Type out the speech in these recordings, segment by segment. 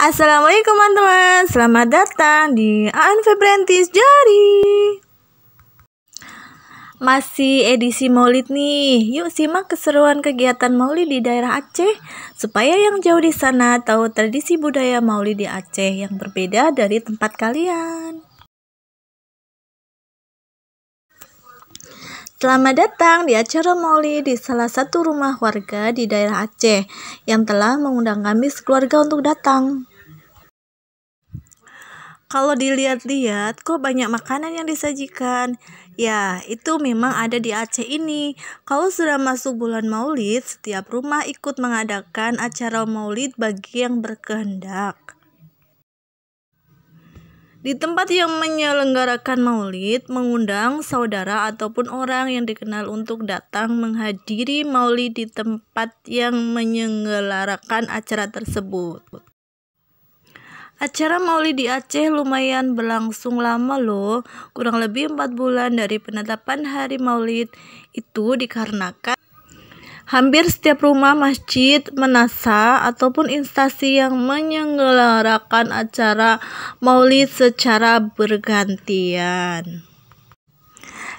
Assalamualaikum teman-teman, selamat datang di Aan Febrentis Jari. Masih edisi Maulid nih, yuk simak keseruan kegiatan Maulid di daerah Aceh supaya yang jauh di sana tahu tradisi budaya Maulid di Aceh yang berbeda dari tempat kalian. Selamat datang di acara Maulid di salah satu rumah warga di daerah Aceh yang telah mengundang kami sekeluarga untuk datang. Kalau dilihat-lihat, kok banyak makanan yang disajikan? Ya, itu memang ada di Aceh ini. Kalau sudah masuk bulan Maulid, setiap rumah ikut mengadakan acara Maulid bagi yang berkehendak. Di tempat yang menyelenggarakan Maulid, mengundang saudara ataupun orang yang dikenal untuk datang menghadiri Maulid di tempat yang menyelenggarakan acara tersebut. Acara Maulid di Aceh lumayan berlangsung lama loh, kurang lebih 4 bulan dari penetapan hari Maulid. Itu dikarenakan hampir setiap rumah, masjid, menasa, ataupun instansi yang menyelenggarakan acara Maulid secara bergantian.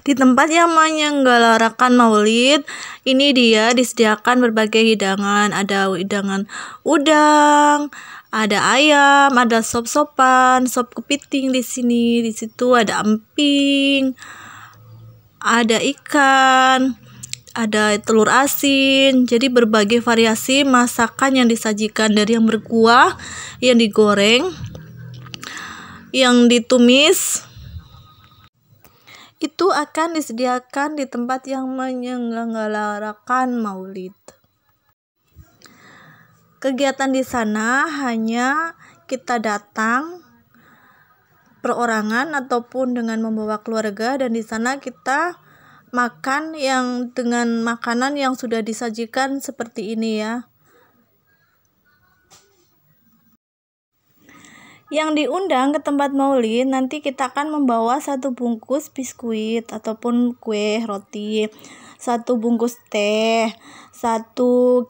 Di tempat yang menyelenggarakan Maulid, ini dia disediakan berbagai hidangan. Ada hidangan udang, ada ayam, ada sop-sopan, sop kepiting di sini. Di situ ada emping, ada ikan, ada telur asin. Jadi berbagai variasi masakan yang disajikan, dari yang berkuah, yang digoreng, yang ditumis. Itu akan disediakan di tempat yang menyelenggarakan Maulid. Kegiatan di sana hanya kita datang perorangan ataupun dengan membawa keluarga, dan di sana kita makan yang dengan makanan yang sudah disajikan seperti ini ya. Yang diundang ke tempat Maulid, nanti kita akan membawa 1 bungkus biskuit ataupun kue roti, 1 bungkus teh, 1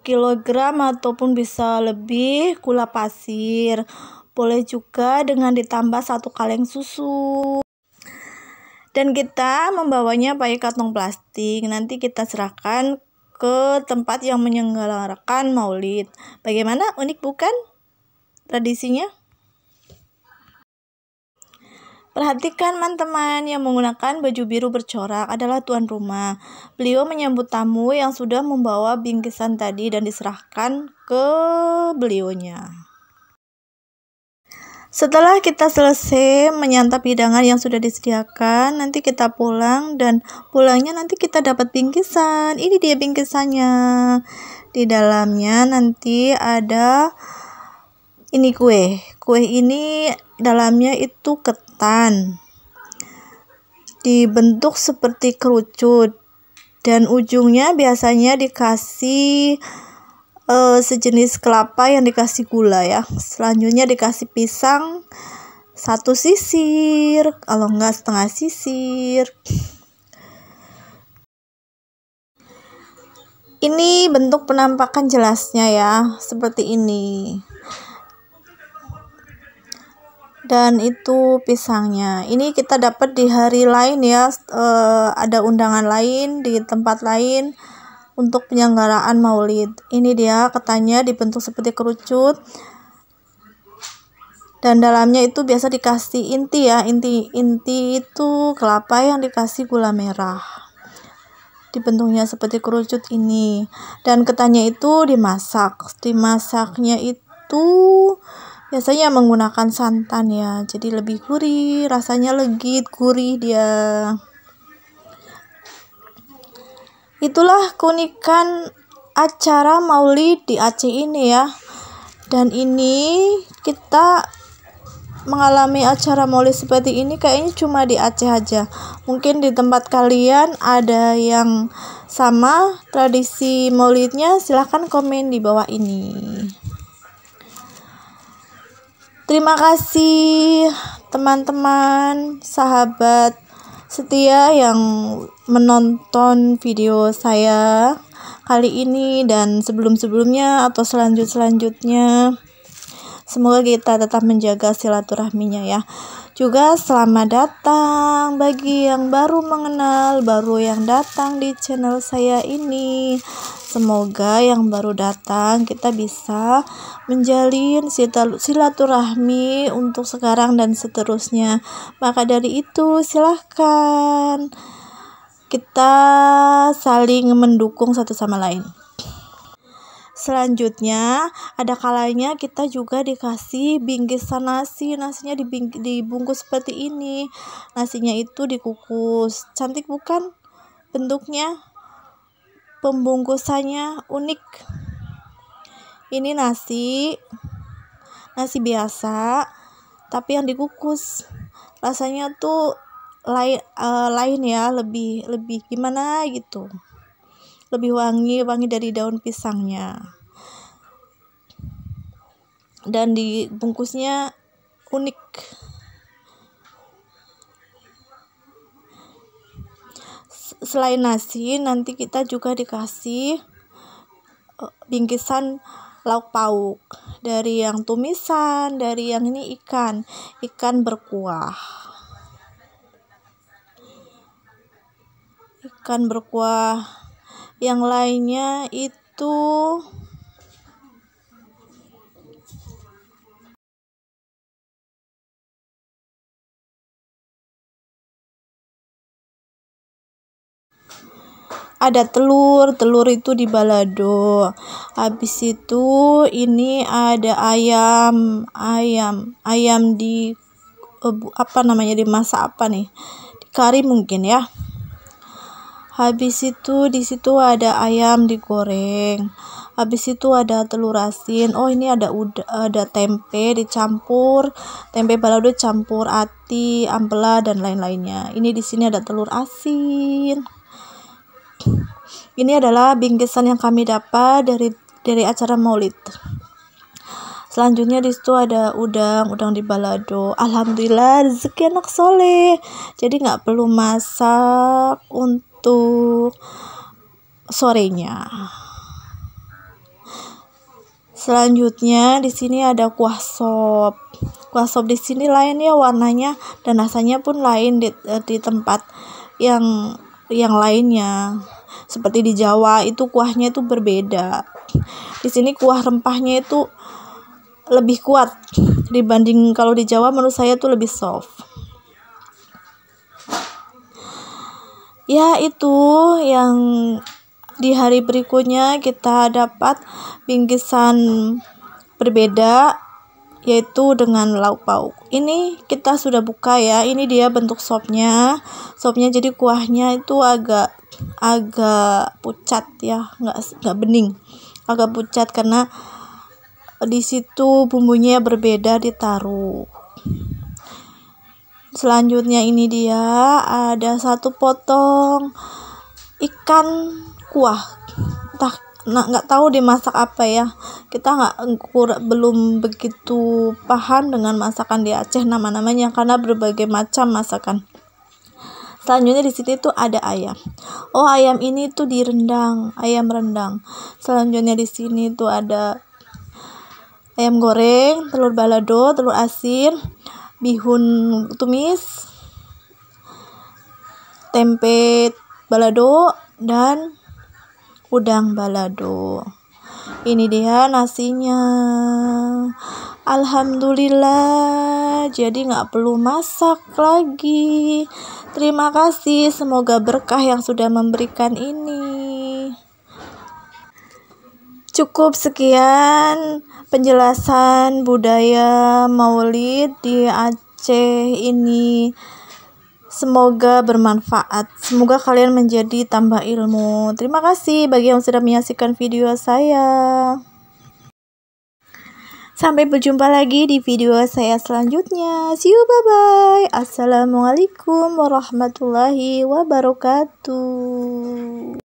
kilogram ataupun bisa lebih gula pasir. Boleh juga dengan ditambah 1 kaleng susu. Dan kita membawanya pakai kantong plastik. Nanti kita serahkan ke tempat yang menyelenggarakan Maulid. Bagaimana, unik bukan tradisinya? Perhatikan teman-teman, yang menggunakan baju biru bercorak adalah tuan rumah. Beliau menyambut tamu yang sudah membawa bingkisan tadi dan diserahkan ke beliaunya. Setelah kita selesai menyantap hidangan yang sudah disediakan, nanti kita pulang, dan pulangnya nanti kita dapat bingkisan. Ini dia bingkisannya. Di dalamnya nanti ada ini kue. Kue ini dalamnya itu ketan, dibentuk seperti kerucut, dan ujungnya biasanya dikasih sejenis kelapa yang dikasih gula ya. Selanjutnya dikasih pisang 1 sisir, kalau enggak setengah sisir. Ini bentuk penampakan jelasnya ya, seperti ini. Dan itu pisangnya. Ini kita dapat di hari lain ya, ada undangan lain di tempat lain untuk penyelenggaraan Maulid. Ini dia ketannya dibentuk seperti kerucut, dan dalamnya itu biasa dikasih inti ya. Inti itu kelapa yang dikasih gula merah. Dibentuknya seperti kerucut ini, dan ketannya itu dimasaknya itu biasanya menggunakan santan ya, jadi lebih gurih, rasanya legit, gurih dia. Itulah keunikan acara Maulid di Aceh ini ya. Dan ini kita mengalami acara Maulid seperti ini kayaknya cuma di Aceh aja. Mungkin di tempat kalian ada yang sama tradisi Maulidnya, silahkan komen di bawah ini. Terima kasih teman-teman, sahabat setia yang menonton video saya kali ini dan sebelum-sebelumnya atau selanjutnya. Semoga kita tetap menjaga silaturahminya ya. Juga selamat datang bagi yang baru mengenal, baru yang datang di channel saya ini. Semoga yang baru datang kita bisa menjalin silaturahmi untuk sekarang dan seterusnya. Maka dari itu silahkan kita saling mendukung satu sama lain. Selanjutnya, ada kalanya kita juga dikasih bingkisan nasi. Nasinya dibungkus seperti ini. Nasinya itu dikukus. Cantik bukan bentuknya? Pembungkusannya unik. Ini nasi biasa, tapi yang dikukus. Rasanya tuh lain ya, lebih gimana gitu. Lebih wangi dari daun pisangnya. Dan dibungkusnya unik. Selain nasi, nanti kita juga dikasih bingkisan lauk pauk. Dari yang tumisan, dari yang ini ikan berkuah. Ikan berkuah. Yang lainnya itu ada telur itu di balado. Habis itu ini ada ayam di dimasak apa nih? Di kari mungkin ya. Habis itu di situ ada ayam digoreng. Habis itu ada telur asin. Oh, ini ada tempe dicampur, tempe balado campur ati, ampela dan lain-lainnya. Ini di sini ada telur asin. Ini adalah bingkisan yang kami dapat dari acara Maulid. Selanjutnya di situ ada udang di balado. Alhamdulillah rezeki anak soleh. Jadi nggak perlu masak untuk sorenya. Selanjutnya di sini ada kuah sop. Kuah sop di sini lain ya warnanya dan rasanya pun lain di tempat yang lainnya. Seperti di Jawa itu kuahnya itu berbeda. Di sini kuah rempahnya itu lebih kuat dibanding kalau di Jawa, menurut saya tuh lebih soft. Ya, itu yang di hari berikutnya kita dapat bingkisan berbeda, yaitu dengan lauk pauk. Ini kita sudah buka ya. Ini dia bentuk sopnya. Sopnya jadi kuahnya itu agak pucat ya, nggak bening, agak pucat karena di situ bumbunya berbeda ditaruh. Selanjutnya ini dia ada satu potong ikan kuah. Nggak tahu dimasak apa ya. Kita belum begitu paham dengan masakan di Aceh nama-namanya karena berbagai macam masakan. Selanjutnya di sini tuh ada ayam. Oh, ayam ini tuh direndang, ayam rendang. Selanjutnya di sini tuh ada ayam goreng, telur balado, telur asin, bihun tumis, tempe balado, dan udang balado. Ini dia nasinya. Alhamdulillah, jadi nggak perlu masak lagi. Terima kasih, semoga berkah yang sudah memberikan ini. Cukup sekian penjelasan budaya Maulid di Aceh ini. Semoga bermanfaat. Semoga kalian menjadi tambah ilmu. Terima kasih bagi yang sudah menyaksikan video saya. Sampai berjumpa lagi di video saya selanjutnya. See you, bye-bye. Assalamualaikum warahmatullahi wabarakatuh.